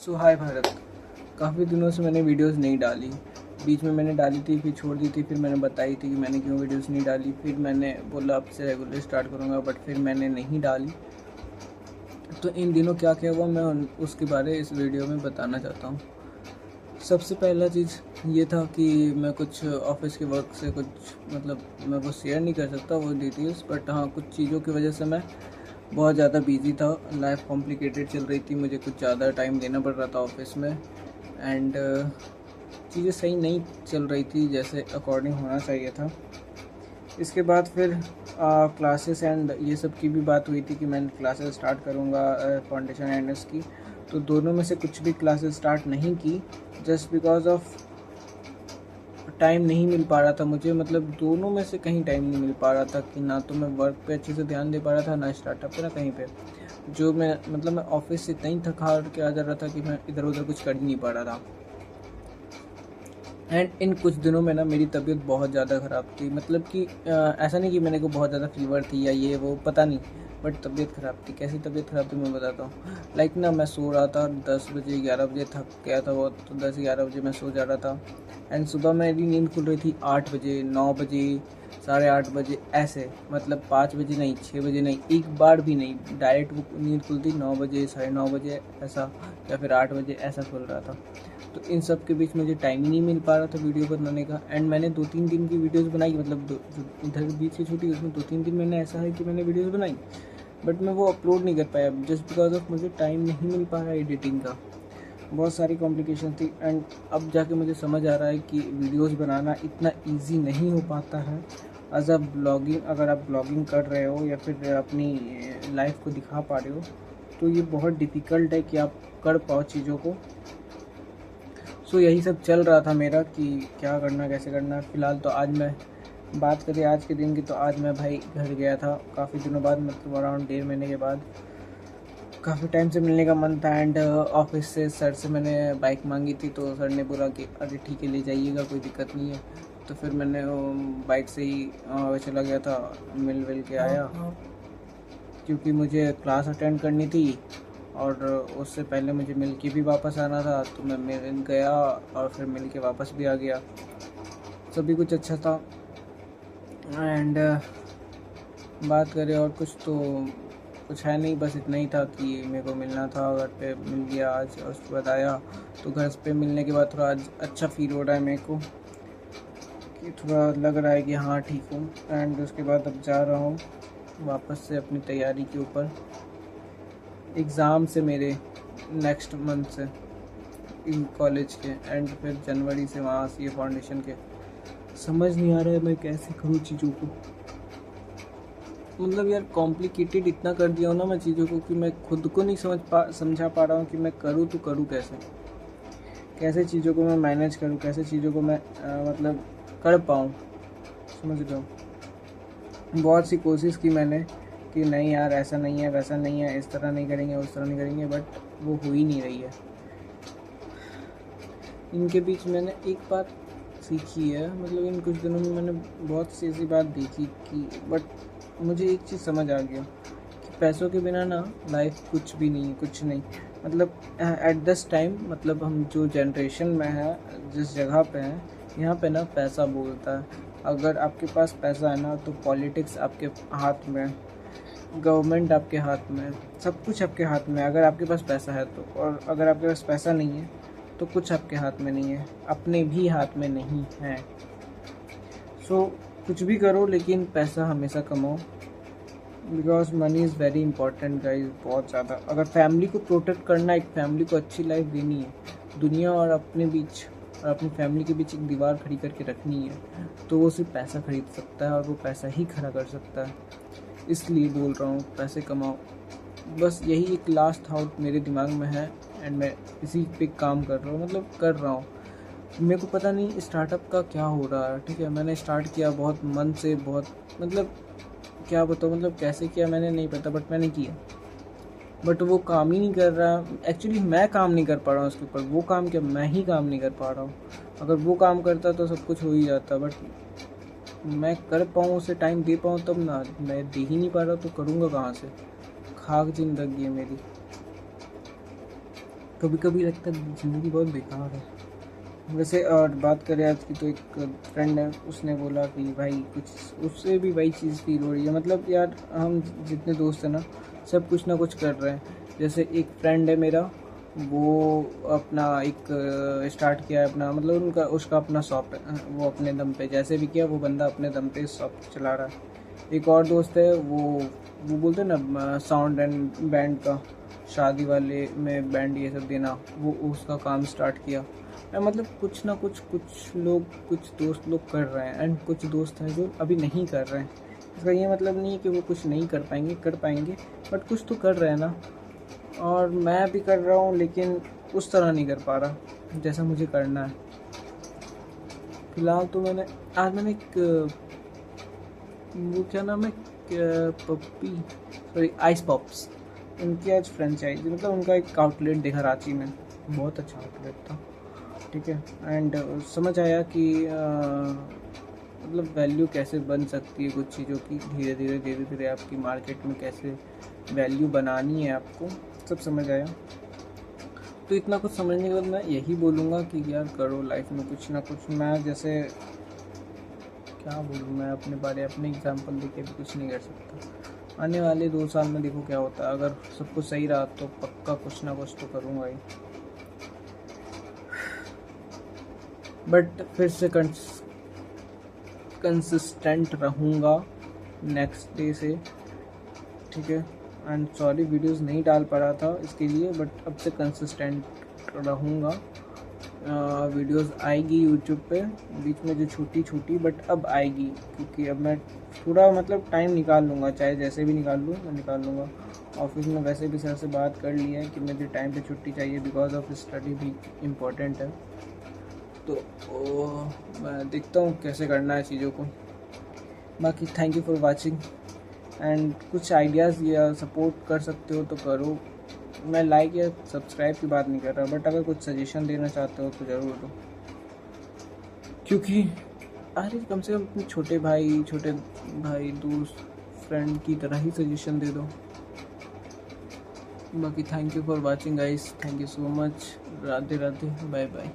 सो हाय भारत। काफ़ी दिनों से मैंने वीडियोस नहीं डाली। बीच में मैंने डाली थी, फिर छोड़ दी थी, फिर मैंने बताई थी कि मैंने क्यों वीडियोस नहीं डाली। फिर मैंने बोला अब से रेगुलर स्टार्ट करूँगा, बट फिर मैंने नहीं डाली। तो इन दिनों क्या क्या हुआ मैं उसके बारे इस वीडियो में बताना चाहता हूँ। सबसे पहला चीज़ ये था कि मैं कुछ ऑफिस के वर्क से कुछ मैं वो शेयर नहीं कर सकता वो डिटेल्स, बट हाँ कुछ चीज़ों की वजह से मैं बहुत ज़्यादा बिजी था। लाइफ कॉम्प्लिकेटेड चल रही थी, मुझे कुछ ज़्यादा टाइम देना पड़ रहा था ऑफिस में। एंड चीज़ें सही नहीं चल रही थी जैसे अकॉर्डिंग होना चाहिए था। इसके बाद फिर क्लासेस एंड ये सब की भी बात हुई थी कि मैं क्लासेस स्टार्ट करूँगा फाउंडेशन एंड की। तो दोनों में से कुछ भी क्लासेस स्टार्ट नहीं की, जस्ट बिकॉज ऑफ टाइम नहीं मिल पा रहा था मुझे। दोनों में से कहीं टाइम नहीं मिल पा रहा था कि ना तो मैं वर्क पे अच्छे से ध्यान दे पा रहा था, ना स्टार्टअप पे, ना कहीं पे। जो मैं ऑफिस से इतना ही थका हार के आ जा रहा था कि मैं इधर उधर कुछ कर ही नहीं पा रहा था। एंड इन कुछ दिनों में ना मेरी तबीयत बहुत ज़्यादा ख़राब थी। ऐसा नहीं कि मेरे को बहुत ज़्यादा फीवर थी या ये वो, पता नहीं, बट तबीयत ख़राब थी। कैसी तबीयत ख़राब थी मैं बताता हूँ। मैं सो रहा था 10 बजे 11 बजे, थक गया था बहुत, तो 10-11 बजे मैं सो जा रहा था। एंड सुबह मेरी नींद खुल रही थी 8 बजे, 9 बजे, 8:30 बजे, ऐसे 5 बजे नहीं, 6 बजे नहीं, एक बार भी नहीं, डायरेक्ट वो नींद खुलती 9 बजे, 9:30 बजे ऐसा, या फिर 8 बजे ऐसा खुल रहा था। तो इन सब के बीच मुझे टाइम ही नहीं मिल पा रहा था वीडियो बनाने का। एंड मैंने 2-3 दिन की वीडियोस बनाई, जो इधर बीच की छुट्टी उसमें 2-3 दिन मैंने ऐसा है कि मैंने वीडियोस बनाई, बट मैं वो अपलोड नहीं कर पाया जस्ट बिकॉज ऑफ मुझे टाइम नहीं मिल पा रहा एडिटिंग का। बहुत सारी कॉम्प्लिकेशन थी। एंड अब जाके मुझे समझ आ रहा है कि वीडियोस बनाना इतना ईजी नहीं हो पाता है। एज अ ब्लॉगिंग, अगर आप ब्लॉगिंग कर रहे हो या फिर अपनी लाइफ को दिखा पा रहे हो, तो ये बहुत डिफ़िकल्ट है कि आप कर पाओ चीज़ों को। सो यही सब चल रहा था मेरा कि क्या करना, कैसे करना। फ़िलहाल तो आज मैं बात करें आज के दिन की, तो आज मैं भाई घर गया था काफ़ी दिनों बाद, अराउंड 1.5 महीने के बाद। काफ़ी टाइम से मिलने का मन था। एंड ऑफिस से सर से मैंने बाइक मांगी थी, तो सर ने बोला कि अरे ठीक है ले जाइएगा, कोई दिक्कत नहीं है। तो फिर मैंने बाइक से ही चला गया था, मिल विल के आया, क्योंकि मुझे क्लास अटेंड करनी थी और उससे पहले मुझे मिल के भी वापस आना था। तो मैं मिल गया और फिर मिल के वापस भी आ गया। सभी कुछ अच्छा था। एंड बात करें और कुछ तो कुछ है नहीं, बस इतना ही था कि मेरे को मिलना था, घर पे मिल गया आज। और उसके बाद आया तो घर पे मिलने के बाद थोड़ा आज अच्छा फील हो रहा है मेरे को, कि थोड़ा लग रहा है कि हाँ ठीक हूँ। एंड उसके बाद अब जा रहा हूँ वापस से अपनी तैयारी के ऊपर। एग्ज़ाम से मेरे नेक्स्ट मंथ से इन कॉलेज के, एंड फिर जनवरी से वहाँ से ये फाउंडेशन के। समझ नहीं आ रहा है मैं कैसे करूँ चीज़ों को। यार कॉम्प्लिकेटेड इतना कर दिया हूँ ना मैं चीज़ों को कि मैं खुद को नहीं समझा पा रहा हूँ कि मैं करूँ तो करूँ कैसे। कैसे चीज़ों को मैं मैनेज करूँ, कैसे चीज़ों को मैं कर पाऊँ। समझ रहे हो, बहुत सी कोशिश की मैंने कि नहीं यार ऐसा नहीं है, वैसा नहीं है, इस तरह नहीं करेंगे, उस तरह नहीं करेंगे, बट वो हो ही नहीं रही है। इनके बीच मैंने एक बात सीखी है, इन कुछ दिनों में मैंने बहुत सी ऐसी बात देखी कि बट मुझे एक चीज़ समझ आ गया कि पैसों के बिना ना लाइफ कुछ भी नहीं, कुछ नहीं। एट दिस टाइम हम जो जनरेशन में है, जिस जगह पे हैं, यहाँ पे ना पैसा बोलता है। अगर आपके पास पैसा है ना, तो पॉलिटिक्स आपके हाथ में, गवर्नमेंट आपके हाथ में, सब कुछ आपके हाथ में। अगर आपके पास पैसा है तो, और अगर आपके पास पैसा नहीं है तो कुछ आपके हाथ में नहीं है, अपने भी हाथ में नहीं है। सो कुछ भी करो लेकिन पैसा हमेशा कमाओ, because money is very important guys, बहुत ज़्यादा। अगर फैमिली को प्रोटेक्ट करना है, एक फैमिली को अच्छी लाइफ देनी है, दुनिया और अपने बीच और अपनी फैमिली के बीच एक दीवार खड़ी करके रखनी है, तो वो सिर्फ पैसा खरीद सकता है, और वो पैसा ही खड़ा कर सकता है। इसलिए बोल रहा हूँ पैसे कमाओ। बस यही एक लास्ट थाउट मेरे दिमाग में है, एंड मैं इसी पे काम कर रहा हूँ, कर रहा हूँ। मेरे को पता नहीं स्टार्टअप का क्या हो रहा है, ठीक है। मैंने स्टार्ट किया बहुत मन से, बहुत क्या बताऊँ, कैसे किया मैंने नहीं पता, बट मैंने किया। बट वो काम ही नहीं कर रहा। एक्चुअली मैं काम नहीं कर पा रहा हूँ उसके ऊपर। वो काम क्या, मैं ही काम नहीं कर पा रहा हूँ। अगर वो काम करता तो सब कुछ हो ही जाता, बट मैं कर पाऊँ, उसे टाइम दे पाऊँ तब ना। मैं दे ही नहीं पा रहा तो करूँगा कहाँ से। खाक जिंदगी है मेरी। कभी कभी लगता है ज़िंदगी बहुत बेकार है। वैसे और बात करें आज की, तो एक फ्रेंड है, उसने बोला कि भाई कुछ उससे भी वही चीज़ फील हो रही है। मतलब यार हम जितने दोस्त हैं ना, सब कुछ ना कुछ कर रहे हैं। जैसे एक फ्रेंड है मेरा, वो अपना एक स्टार्ट किया है अपना, मतलब उनका उसका अपना शॉप है, वो अपने दम पे जैसे भी किया, वो बंदा अपने दम पे शॉप चला रहा है। एक और दोस्त है, वो बोलते हैं ना साउंड एंड बैंड का, शादी वाले में बैंड ये सब देना, वो उसका काम स्टार्ट किया। मतलब कुछ ना कुछ कुछ दोस्त लोग कर रहे हैं, एंड कुछ दोस्त हैं जो अभी नहीं कर रहे हैं। इसका ये मतलब नहीं है कि वो कुछ नहीं कर पाएंगे, बट कुछ तो कर रहे हैं ना। और मैं भी कर रहा हूँ, लेकिन उस तरह नहीं कर पा रहा जैसा मुझे करना है। फिलहाल तो मैंने एक वो क्या नाम है, पप्पी, सॉरी आइस पॉप्स, उनकी आज फ्रेंचाइजी, मतलब उनका एक आउटलेट देखा रांची में, बहुत अच्छा आउटलेट था। ठीक है, एंड समझ आया कि मतलब वैल्यू कैसे बन सकती है कुछ चीज़ों की, धीरे धीरे आपकी मार्केट में कैसे वैल्यू बनानी है आपको, सब समझ आया। तो इतना कुछ समझने के बाद मैं यही बोलूँगा कि यार करो लाइफ में कुछ ना कुछ। मैं जैसे क्या बोलूँ, मैं अपने एग्जाम्पल देके भी कुछ नहीं कर सकता। आने वाले 2 साल में देखो क्या होता है। अगर सब कुछ सही रहा तो पक्का कुछ ना कुछ तो करूँगा ही, बट फिर से कंसिस्टेंट रहूँगा नेक्स्ट डे से। ठीक है, एंड सॉरी वीडियोस नहीं डाल पा रहा था इसके लिए, बट अब से कंसिस्टेंट रहूँगा। वीडियोस आएगी यूट्यूब पे, बीच में जो छोटी बट अब आएगी, क्योंकि अब मैं थोड़ा मतलब टाइम निकाल लूँगा, चाहे जैसे भी निकाल लूँ, मैं निकाल लूँगा। ऑफिस में वैसे भी सर से बात कर ली है कि मुझे टाइम पे छुट्टी चाहिए, बिकॉज ऑफ स्टडी भी इम्पोर्टेंट है। तो मैं देखता हूँ कैसे करना है चीज़ों को। बाकी thank you for watching, and कुछ आइडियाज़ या सपोर्ट कर सकते हो तो करो। मैं लाइक या सब्सक्राइब की बात नहीं कर रहा, बट अगर कुछ सजेशन देना चाहते हो तो ज़रूर दो, क्योंकि अरे कम से कम अपने छोटे भाई दोस्त फ्रेंड की तरह ही सजेशन दे दो। बाकी thank you for watching guys, thank you so much, Radhe Radhe, bye bye.